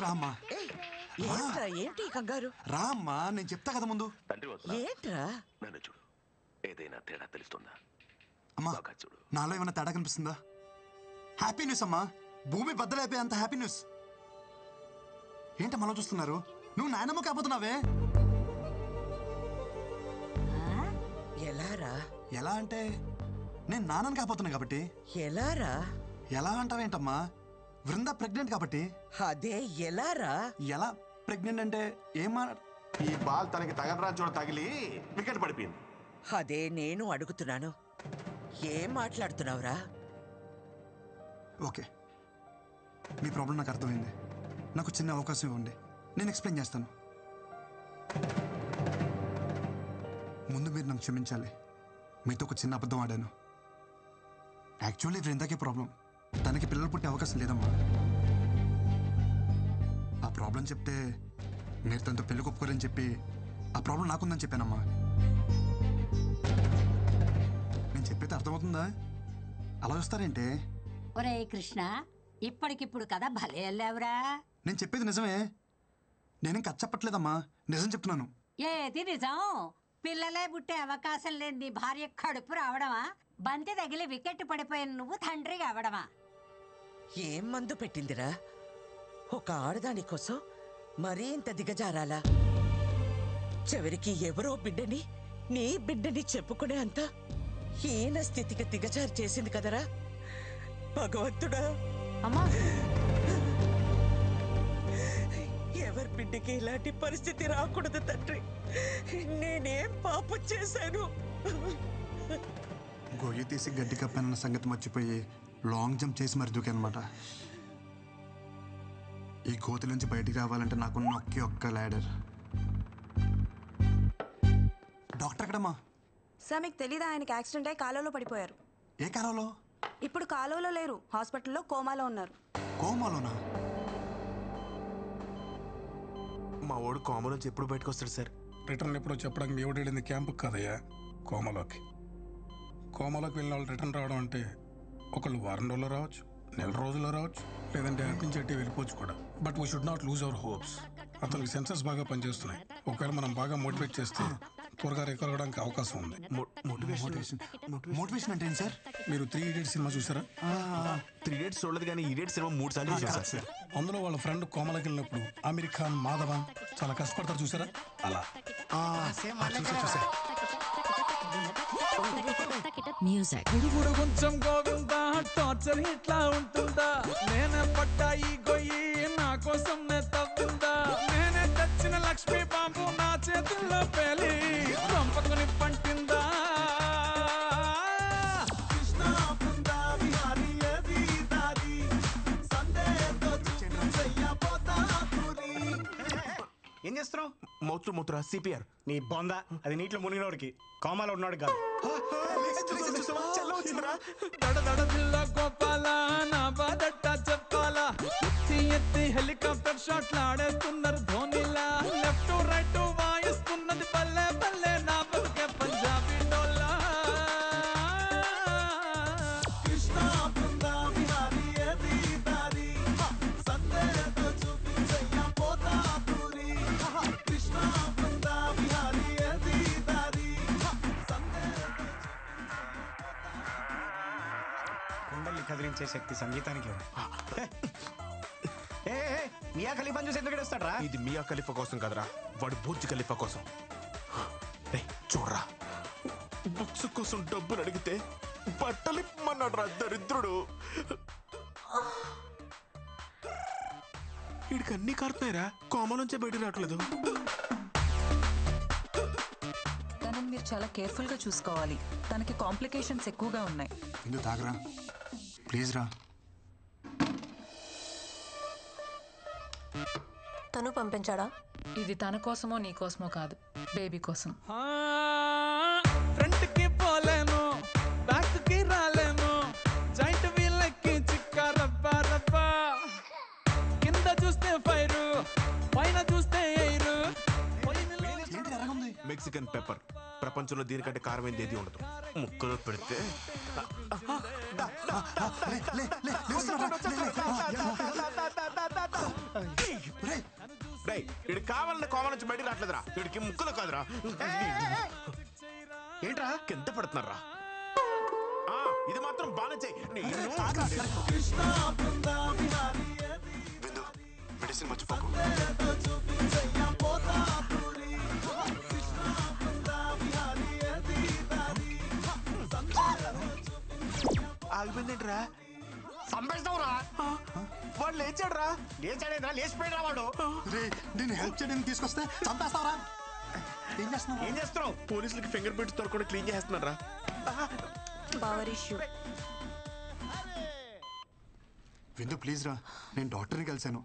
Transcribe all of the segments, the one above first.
రామ్మా. ఏంటి కంగారు? రామ్మా, నేను చెప్తా కదా ముందు. ఏంట్రా? నన్ను చూడు, ఏదైనా తేడా తెలుస్తుందా? అమ్మా చూడు, నాలో ఏమైనా తేడా కనిపిస్తుందా? హ్యాపీ న్యూస్ అమ్మా, భూమి బద్దలైపోయే అంత హ్యాపీ న్యూస్. ఏంటి మనం చూస్తున్నారు? నువ్వు నాయనమ్మ కాబోతున్నావే. ఎలారా? ఎలా అంటే నేను నాన్నని కాబోతున్నా కాబట్టి. ఎలారా? ఎలా అంటావేంటమ్మా? వృంద ప్రెగ్నెంట్ కాబట్టి. అదే ఎలారా? ఎలా ప్రెగ్నెంట్ అంటే ఏమా? ఈ బాల్ తనకి తగలరా చూడ తగిలి వికెట్ పడిపోయింది. అదే నేను అడుగుతున్నాను, ఏం మాట్లాడుతున్నావురా? ఓకే, మీ ప్రాబ్లం నాకు అర్థమైంది. నాకు చిన్న అవకాశం ఇవ్వండి, నేను ఎక్స్ప్లెయిన్ చేస్తాను. ముందు మీరు నన్ను క్షమించాలి. మీతో ఒక చిన్న అబద్ధం ఆడాను. యాక్చువల్లీ వృందాకే ప్రాబ్లం, తనకి పిల్లలు పుట్టే అవకాశం లేదమ్మా. ఆ ప్రాబ్లం చెప్తే మీరు తనతో పెళ్లి ఒప్పుకోరని చెప్పి ఆ ప్రాబ్లం నాకుందని చెప్పానమ్మా. నేను చెప్పేది అర్థమవుతుందా? అలా చూస్తారేంటే? ఒరే కృష్ణ, ఇప్పటికిప్పుడు కదా భలే వెళ్ళావురా. నేను చెప్పేది నిజమే, నేనేం కథ చెప్పట్లేదమ్మా, నిజం చెప్తున్నాను. ఏది నిజం? పిల్లలే పుట్టే అవకాశం లేని నీ భార్య కడుపు రావడమా? బంతి తగిలి వికెట్ పడిపోయిన నువ్వు తండ్రి కావడమా? ఏం మందు పెట్టిందిరా? ఒక ఆడదాని కోసం మరీ ఇంత దిగజారాలా? చివరికి ఎవరో బిడ్డని నీ బిడ్డని చెప్పుకునే అంత హీన స్థితికి దిగజారు చేసింది కదరా భగవంతుడా. అమ్మా, ఎవరి బిడ్డకి ఇలాంటి పరిస్థితి రాకూడదు తండ్రి. నేనేం పాపం చేశాను? గొయ్యి తీసి గడ్డి కప్పానన్న సంగతి మర్చిపోయి లాంగ్ జంప్ చేసి మరి దూకానమాట. ఈ గోతి నుంచి బయటికి రావాలంటే నాకున్న ఒక్క ల్యాడర్. డాక్టర్ ఎక్కడమ్మా? సార్ మీకు తెలీదా, ఆయనకి యాక్సిడెంట్ అయి కాలువలో పడిపోయారు. ఏ కాలంలో? ఇప్పుడు కాలువలో లేరు, హాస్పిటల్లో కోమాలో ఉన్నారు. కోమాలోనా? మా వాడు కోమ నుంచి ఎప్పుడు బయటకు వస్తాడు సార్? రిటర్న్ ఎప్పుడో చెప్పడానికి మీ వెళ్ళింది క్యాంపుకి కదయ్యా, కోమలోకి. కోమలోకి వెళ్ళిన వాళ్ళు రిటర్న్ రావడం అంటే ఒకళ్ళు వారం రోజుల్లో రావచ్చు, నెల రోజుల్లో రావచ్చు, లేదంటే అనిపించేట్టే వెళ్ళిపోవచ్చు కూడా. But we should not lose our hopes. అతనికి సెన్సెస్ బాగా పనిచేస్తున్నాయి. ఒకవేళ మనం బాగా మోటివేట్ చేస్తే త్వరగా రికవర్ అవ్వడానికి అవకాశం ఉంది. మోటివేషన్ అంటే ఏంటి సార్? మీరు 3 Idiots సినిమా చూసారా? 3 Idiots చూడలేదు, కానీ Idiots సినిమా 3 సార్లు చూసాను సార్. అందులో వాళ్ళ ఫ్రెండ్ కోమలకి వెళ్ళినప్పుడు ఆమిర్ ఖాన్, మాధవన్ చాలా కష్టపడతారు చూసారా? అలా మ్యూజిక్ గుడుగుడు కొంచెం గోవిందా, టార్చర్ ఇట్లా ఉంటుందా? నేనే పట్టా ఈ గొయ్యి, నా కోసం నే తవ్విందా? నేనే తెచ్చిన లక్ష్మీ బాంబు, నా చేతుల్లో పేలి పంపకుని పంటిందా? ఏం చేస్తున్నావు? మూత్ర సిపిఆర్. నీ బొంద, అది నీటిలో మునిగినోడికి, కోమాలో ఉన్నాడు కాదు. గోపాల నా బాధట్ట చెప్పాలా? ఎత్తి ఎత్తి హెలికాప్టర్ షాట్లు ఆడేస్తున్నారు ధోనిలా. లెఫ్ట్ రైట్ వాయిస్తున్నది పల్లె పల్లె, నా బతుకే పంజాబీ డోలా. కృష్ణ బృందా విహారీ ఏది దారి, సందేహతో చూపించయ్యా పోతా పూరి. కృష్ణ బృందా విహారీ ఏది దారి, కుండల్ని కదిలించే శక్తి సంగీతానికి ఉంది. మియా ఖలీఫాని చూసి ఎందుకు ఏడుస్తాడు రా? ఇది మియా ఖలీఫా కోసం కదరా, వాడు బుర్జ్ ఖలీఫా కోసం. చూడరా, బుక్స్ కోసం డబ్బులు అడిగితే బట్టలు ఇమ్మన్నాడు రా దరిద్రుడు. వీడికి అన్ని కారుతున్నాయిరా, కోమ నుంచే బయట రావట్లేదు. తనని మీరు చాలా కేర్ఫుల్ గా చూసుకోవాలి, తనకి కాంప్లికేషన్స్ ఎక్కువగా ఉన్నాయి. ఎందుకు తాగరా ప్లీజ్ రా. తను పంపించాడా? ఇది తన కోసమో నీ కోసమో కాదు, బేబీ కోసం. ఫ్రంట్ కి పోలేను, బ్యాక్ కి రాలేను, జాయింట్ వీళ్ళకి చిక్క రబ్బా రబ్బా. కింద చూస్తే ఫైరు, పైన చూస్తే ఎయిరు. మెక్సికన్ పెప్పర్, ప్రపంచంలో దీనికంటే కారమైంది ఏది ఉండదు. ముక్కలో పెడితే రేయ్ ఇడు కావాలని కోమ నుంచి బయటికి రావట్లేదురా, వీడికి ముక్కులో కాదురా. ఏంట్రా కింద పడుతున్నారా? ఇది మాత్రం బాగా చెయ్యి. విందు మెడిసిన్ మర్చిపోకు. ఆగిపోయిందేంట్రా? సంపేస్తావురా? వాడు లేచాడురా. లేచాడేదా? లేచిపోయినా వాడు. రే నేను హెల్ప్ చేయడానికి తీసుకొస్తే చంపేస్తావరా? ఏం చేస్తున్నావు? ఏం చేస్తున్నావు? పోలీసులకి ఫింగర్ ప్రింట్స్ దొరకకుండా క్లీన్ చేస్తున్నారా? Power issue. విందు ప్లీజ్ రా, నేను డాక్టర్ని కలిశాను.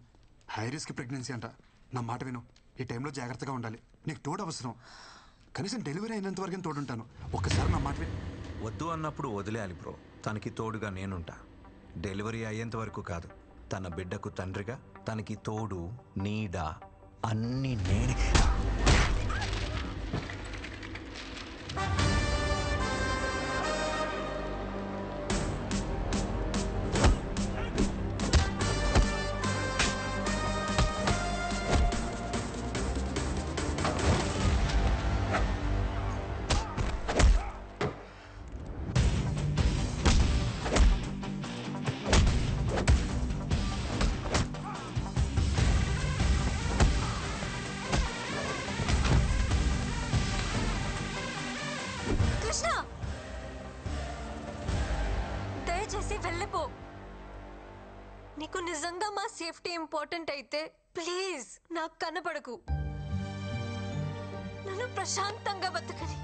హై రిస్క్ ప్రెగ్నెన్సీ అంట. నా మాట విను, ఈ టైంలో జాగ్రత్తగా ఉండాలి. నీకు తోడు అవసరం. కనీసం డెలివరీ అయినంత వరకు తోడుంటాను. ఒక్కసారి నా మాట విను. వద్దు అన్నప్పుడు వదిలేయాలి బ్రో. తనకి తోడుగా నేనుంటా. డెలివరీ అయ్యేంత వరకు కాదు, తన బిడ్డకు తండ్రిగా తనకి తోడు నీడ అన్నీ నేనే. దయచేసి వెళ్ళిపో. నీకు నిజంగా మా సేఫ్టీ ఇంపార్టెంట్ అయితే ప్లీజ్ నాకు కనపడకు. నన్ను ప్రశాంతంగా బతకని.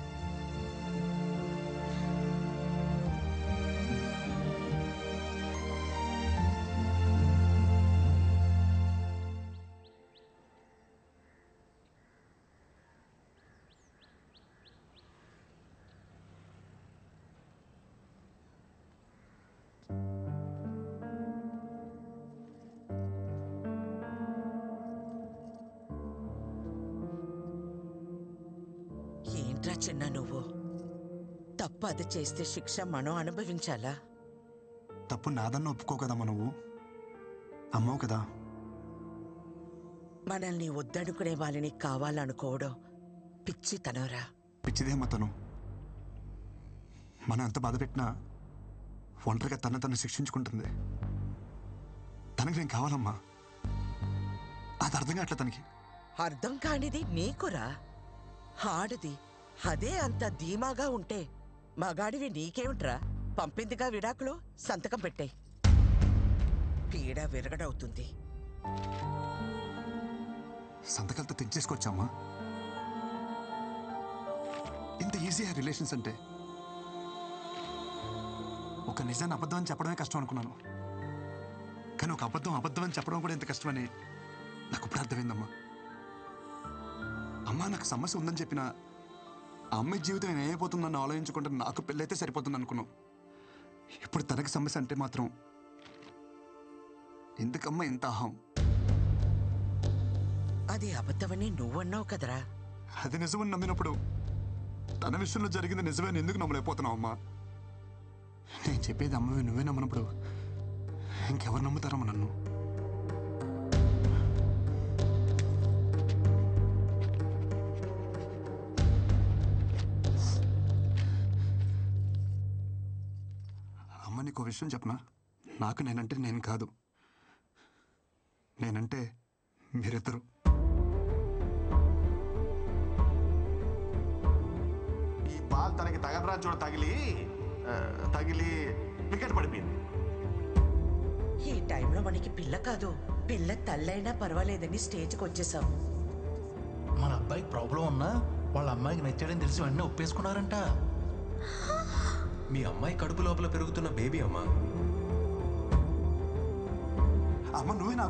ఏంట్రా చిన్న నువ్వు? తప్పు అది చేస్తే శిక్ష మనం అనుభవించాలా? తప్పు నాదన్న ఒప్పుకో కదమ్మా, నువ్వు అమ్మవు కదా. మనల్ని వద్దనుకునే వాళ్ళని కావాలనుకోవడం పిచ్చితనరా. పిచ్చిదేమ్మా తను. మనం ఎంత బాధ పెట్టినా ఒంటరిగా తను శిక్షించుకుంటుంది. తనకి నేను కావాలమ్మా. అది అర్థం కావట్లే తనకి. అర్థం కానిది నీకురా. ఆడది అదే అంత ధీమాగా ఉంటే మగాడివి నీకేమిట్రా? పంపిందిగా విడాకులు, సంతకం పెట్టాయి. పీడ విరగడవుతుంది. సంతకాలతో తెంచేసుకోవచ్చమ్మా. ఇంత ఈజీ రిలేషన్స్ అంటే. ఒక నిజాన్ని అబద్ధం అని చెప్పడమే కష్టం అనుకున్నాను, కానీ ఒక అబద్ధం అని చెప్పడం కూడా ఎంత కష్టమని నాకు ఇప్పుడు అర్థమైందమ్మా. అమ్మా నాకు సమస్య ఉందని చెప్పిన ఆ అమ్మాయి జీవితం ఏమైపోతుందని ఆలోచించుకుంటే నాకు పెళ్ళైతే సరిపోతుంది అనుకున్నాం. ఇప్పుడు తనకి సమస్య అంటే మాత్రం ఎందుకమ్మా ఇంత అహం? అది అబద్ధమని నువ్వన్నావు కదరా. అది నిజమని నమ్మినప్పుడు తన విషయంలో జరిగింది నిజమని ఎందుకు నమ్మలేకపోతున్నావు అమ్మా? నేను చెప్పేది అమ్మవి నువ్వే నమ్మనప్పుడు ఇంకెవరు నమ్ముతారమ్మా నన్ను? అమ్మ నీకు విషయం చెప్పనా? నాకు నేనంటే నేను కాదు, నేనంటే మీరిద్దరు. ఈ బాల్ తనకి తగలరా చూడ తగిలి వికెట్ పడిపోయింది. ఈ టైంలో మనకి పిల్ల కాదు, పిల్ల తల్లైనా పర్వాలేదని స్టేజ్కి వచ్చేసాం. మన అబ్బాయికి ప్రాబ్లం ఉన్నా వాళ్ళ అమ్మాయికి నచ్చాడని తెలిసి వెంటనే ఒప్పేసుకున్నారంట. మీ అమ్మాయి కడుపు లోపల పెరుగుతున్న బేబీ అమ్మా. అమ్మ నువ్వే నా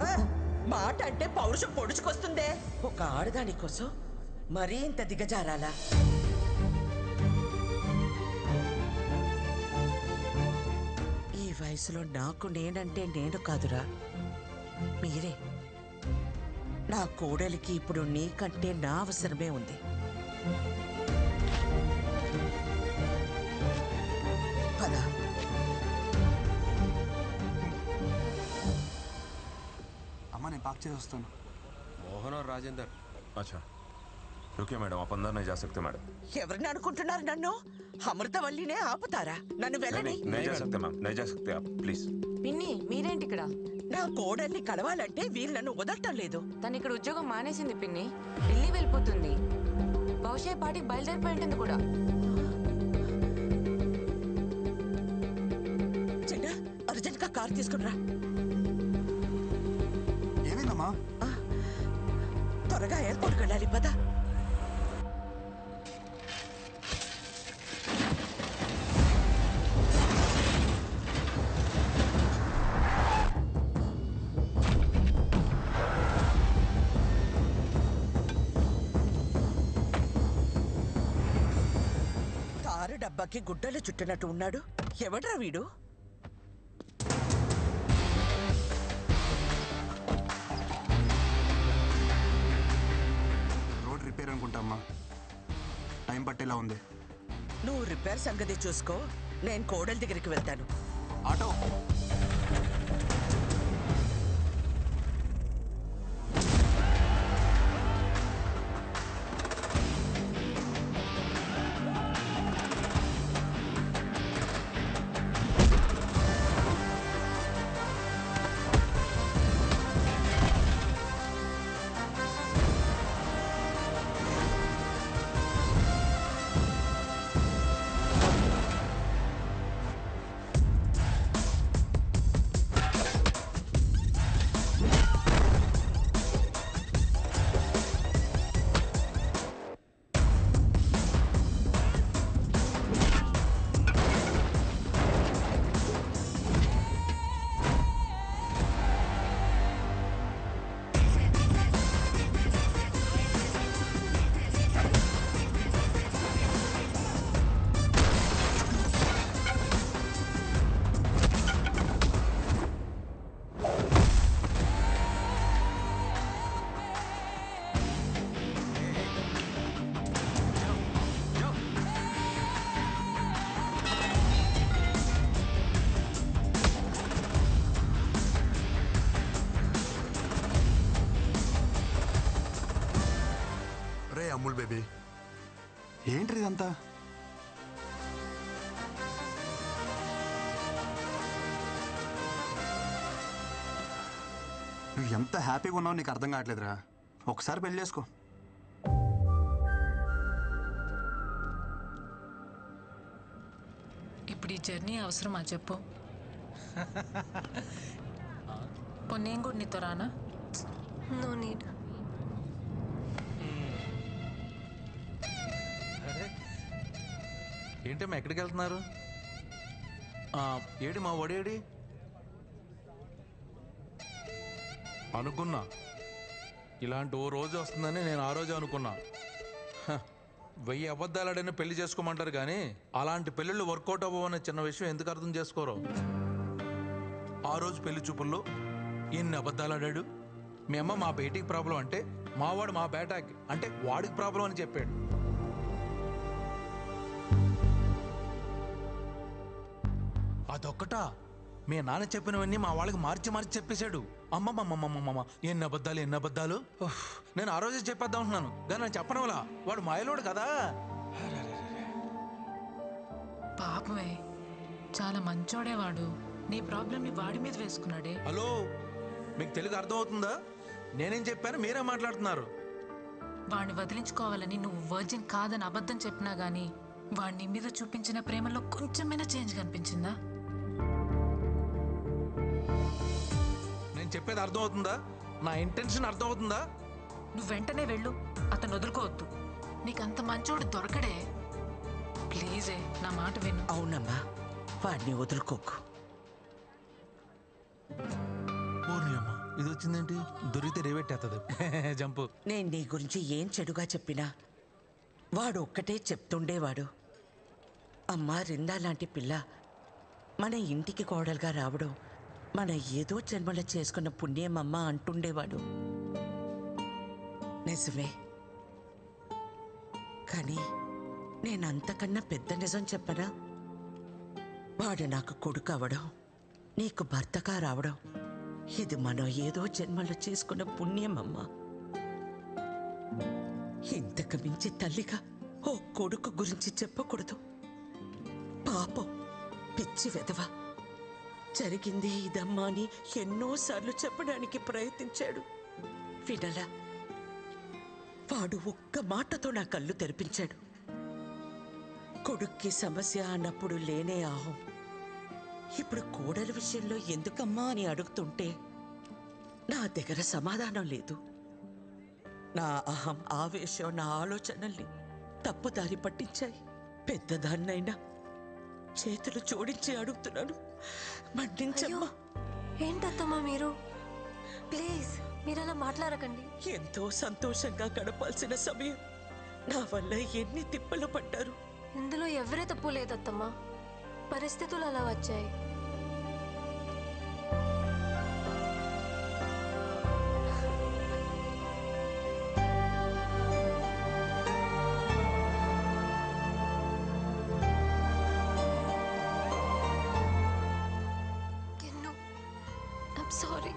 మాట అంటే పౌరుషం పొడుచుకొస్తుందే. ఒక ఆడదాని కోసం మరీ ఇంత దిగజారాలా? ఈ వయసులో నాకు నేనంటే నేను కాదురా, మీరే. నా కోడలికి ఇప్పుడు నీకంటే నా అవసరమే ఉంది. పద. అమ్మ నేను డ్రాప్ చేసి వస్తాను. मोहन और राजेंद्र. अच्छा रुकिए मैडम, आप अंदर नहीं जा सकते मैडम. ఎవరిని అనుకుంటున్నారు నన్ను? అమృతవల్లినే ఆపుతారా? నన్ను వెళ్ళని. नहीं जा सकते मैम, नहीं जा सकते आप प्लीज. పిన్ని మీరేంటి ఇక్కడ? నా కోడల్ని కలవాలంటే వీళ్ళు నన్ను వదలటం లేదు. తను ఇక్కడ ఉద్యోగం మానేసింది పిన్ని, ఢిల్లీ వెళ్ళిపోతుంది. బహుశా ఈ పాటికి బయలుదేరిపోయి ఉంటుంది కూడా. చిన్న అర్జెంట్ గా కార్ తీసుకుని రా. ఏమైందమ్మా? త్వరగా ఎయిర్పోర్ట్కి వెళ్ళాలి పద. తారు డబ్బాకి గుడ్డలు చుట్టినట్టు ఉన్నాడు. ఎవడ్రా వీడు? రోడ్ రిపేర్ అనుకుంటామ్మా, టైం పట్టేలా ఉంది. నువ్వు రిపేర్ సంగతి చూసుకో, నేను కోడలి దగ్గరికి వెళ్తాను. ఆటో. అమూల్ బేబీ, ఏంటి ఇదంతా? నువ్వు ఎంత హ్యాపీగా ఉన్నావు నీకు అర్థం కావట్లేదురా. ఒకసారి పెళ్లి చేసుకో. ఇప్పుడు ఈ జర్నీ అవసరమా చెప్పు? నేను కూడా నీతో రానా? No need. ఏంటమ్మా ఎక్కడికి వెళ్తున్నారు? ఏడి మా వడేడి? అనుకున్నా ఇలాంటి ఓ రోజు వస్తుందని నేను ఆ రోజు అనుకున్నా. 1000 అబద్ధాలాడైనా పెళ్లి చేసుకోమంటారు కానీ అలాంటి పెళ్ళిళ్ళు వర్కౌట్ అవ్వవనే చిన్న విషయం ఎందుకు అర్థం చేసుకోరు? ఆ రోజు పెళ్లి చూపుల్లో ఎన్ని అబద్ధాలాడాడు. మీ అమ్మ మా బేటీకి ప్రాబ్లం అంటే మావాడు మా బేటాకి అంటే వాడికి ప్రాబ్లం అని చెప్పాడు. అదొక్కటా? మీ నాన్న చెప్పినవన్నీ మా వాళ్ళకి మార్చి మార్చి చెప్పేశాడు. అమ్మమ్మమ్మమ్మమ్మ ఎన్ని అబద్ధాలు. నేను ఆ రోజే చెప్పేద్దాం అంటున్నాను కానీ నేను చెప్పడం వల్ల వాడు మాయలోడు కదా. పాపమే, చాలా మంచోడేవాడు. నీ ప్రాబ్లమ్ని వాడి మీద వేసుకున్నాడే. హలో, మీకు తెలుగు అర్థం అవుతుందా? నేనేం చెప్పాను మీరే మాట్లాడుతున్నారు. వాడిని వదిలించుకోవాలని నువ్వు వర్జిన్ కాదని అబద్ధం చెప్పినా గానీ వాడిని మీద చూపించిన ప్రేమలో కొంచెమైనా చేంజ్ కనిపించిందా? నేను చెప్పేది అర్థం అవుతుందా? నా ఇంటెన్షన్ అర్థం అవుతుందా? నువ్వు వెంటనే వెళ్ళు, అతను వదులుకోవద్దు. నీకంత మంచోడు దొరకడే. ప్లీజే నా మాట విను. అవునమ్మా, వాడిని వదులుకోకు. ఇది వచ్చిందేంటి? దొరికితే రేవెట్టేస్తుంది జంపు. నేను నీ గురించి ఏం చెడుగా చెప్పినా వాడు ఒక్కటే చెప్తుండేవాడు. అమ్మా రిందా లాంటి పిల్ల మన ఇంటికి కోడలుగా రావడం మన ఏదో జన్మలో చేసుకున్న పుణ్యమమ్మ అంటుండేవాడు. నిజమే, కానీ నేనంతకన్నా పెద్ద నిజం చెప్పనా? వాడు నాకు కొడుకు అవడం, నీకు భర్తగా రావడం ఇది మనం ఏదో జన్మలో చేసుకున్న పుణ్యమమ్మా. ఇంతకు మించి తల్లిగా ఓ కొడుకు గురించి చెప్పకూడదు. పాపం, పిచ్చి వెధవ. జరిగింది ఇదమ్మా అని ఎన్నోసార్లు చెప్పడానికి ప్రయత్నించాడు, వినలా. వాడు ఒక్క మాటతో నా కళ్ళు తెరిపించాడు. కొడుక్కి సమస్య అన్నప్పుడు లేనే ఆహం. ఇప్పుడు కోడలి విషయంలో ఎందుకమ్మా అని అడుగుతుంటే నా దగ్గర సమాధానం లేదు. నా అహం, ఆవేశం, నా ఆలోచనల్ని తప్పుదారి పట్టించాయి. పెద్దదాన్నైనా చేతులు జోడించి అడుగుతున్నాను, మన్నించమ్మా. ఏంటత్తమ్మా మీరు? ప్లీజ్ మీరు అలా మాట్లాడకండి. ఎంతో సంతోషంగా గడపాల్సిన సమయం నా వల్ల ఎన్ని తిప్పలు పడ్డారు. ఇందులో ఎవరే తప్పు లేదత్తమ్మా, పరిస్థితులు అలా వచ్చాయి. I'm sorry.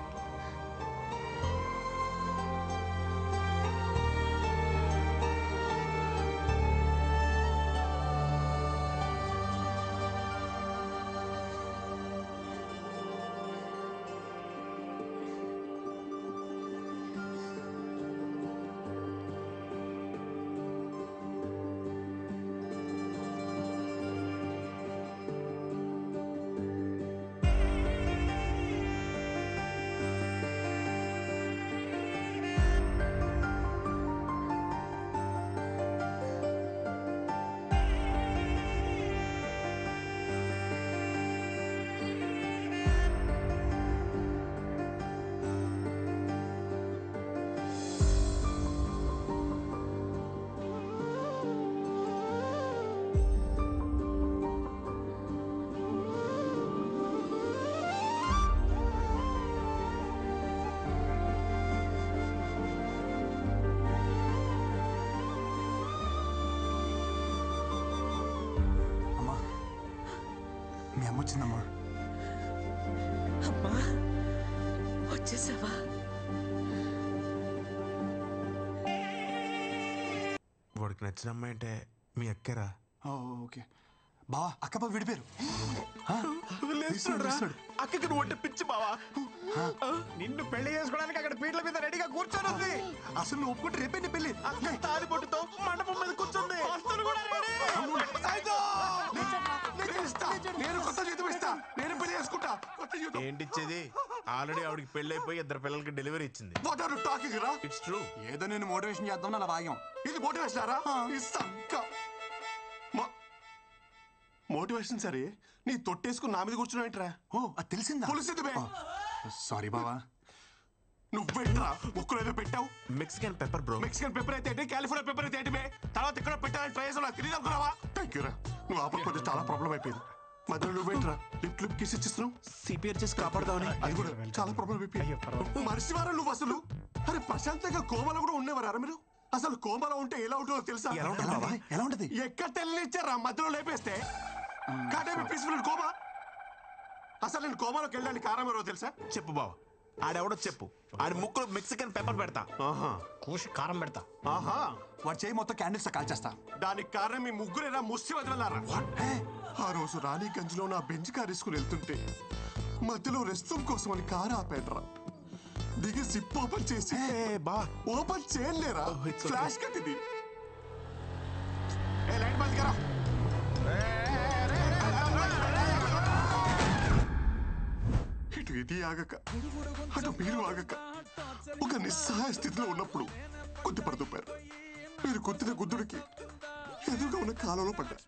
మీ అమ్మ వచ్చిందమ్మా. అమ్మా, వచ్చేసావా? వాడికి నచ్చిన అమ్మాయి అంటే మీ అక్కరా? ఓకే బావా, అక్క బావ విడిపోయారు. అక్కకి నువ్వు అంటే పిచ్చి బావా. నిన్ను పెళ్లి చేసుకోవడానికి అక్కడ పీటల మీద రెడీగా కూర్చొని ఉంది. అసలు నువ్వు ఒప్పుకుంటే రేపే నీ పెళ్లి. అక్క తాలి పొట్టుతో మండపం మీద కూర్చుంది. నేను కొత్త జీతం ఇస్తా, నేను పెళ్లి చేసుకుంటా. ఏంటిచ్చేది? ఆల్రెడీ ఆవిడకి పెళ్లి అయిపోయి 2 పిల్లలకి డెలివరీ ఇచ్చింది. వాట్ ఆర్ యు టాకింగ్ రా? It's true. ఏదో నేను మోటివేషన్ చేద్దాం అలా వాగాం. ఇది మోటివేషన్ రా? ఈ సంక మోటివేషన్ సరే, నీ తొట్టేసుకుని నా మీద కూర్చున్నాయిట్రా. ఓ, అది తెలిసిందా? తెలిసింది. సారీ బావా. నువ్వేంట్రా ఒక్కడేదో పెట్టావు? Mexican pepper bro. Mexican pepper అయితే ఏంటి, కాలిఫోర్నియా పెప్పర్ అయితే ఏంటి? తర్వాత ఇక్కడ పెట్టాలని ట్రై చేసావు, నాకు తెలియదు అనుకున్నావా? థ్యాంక్ యూ రా, నువ్వు ఆపకపోతే చాలా ప్రాబ్లం అయిపోయింది. మధ్యలో నువ్వేంట్రా లిప్ లిప్ కిస్ ఇచ్చిస్తున్నావు? సిపిఆర్ చేసి కాపాడదామని. అది కూడా చాలా ప్రాబ్లం అయిపోయింది. మనిషివారా నువ్వు అసలు? అరే ప్రశాంతంగా కోమలో కూడా ఉండేవారా మీరు? అసలు కోమలో ఉంటే ఎలా ఉంటుందో తెలుసా? ఎలా ఉంటది? ఎక్కడ తెలియనిచ్చారా మధ్యలో లేపేస్తే? కాటేమి పీస్ఫుల్ కోమా. అసలు నేను కోమాలోకి వెళ్ళడానికి కారణం ఎవరో తెలుసా? చెప్పు బావ, ఆడెవడో చెప్పు. ఆడి ముక్కులో మెక్సికన్ పెప్పర్ పెడతా. కూసి కారం పెడతా. ఆహా, వాడు చేయి మొత్తం క్యాండిల్స్ కాల్చేస్తా. దానికి కారణం మీ ముగ్గురేరా ముస్సి వదలలారా? ఆ రోజు రాణిగంజ్ లో నా బెంచ్ కార్ వేసుకుని వెళ్తుంటే మధ్యలో రెస్ట్ రూమ్ కోసం అని కారు ఆపేడరా. దిగి సిప్ ఓపెన్ చేసి ఓపెన్ చేయలేరా? ఫ్లాష్ కట్టింది. లైట్ బంద్ కరా. ఇటు ఇది ఆగక అటు మీరు ఆగక ఒక నిస్సహాయ స్థితిలో ఉన్నప్పుడు కొద్ది పడుతుపారు. మీరు కొద్దిన గుద్దుడికి ఎదురుగా ఉన్న కాలంలో పడ్డారు.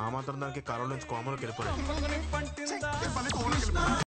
ఆ మాత్రం దానికి కాలంలో నుంచి కోమలోకి వెళ్ళిపోయారు.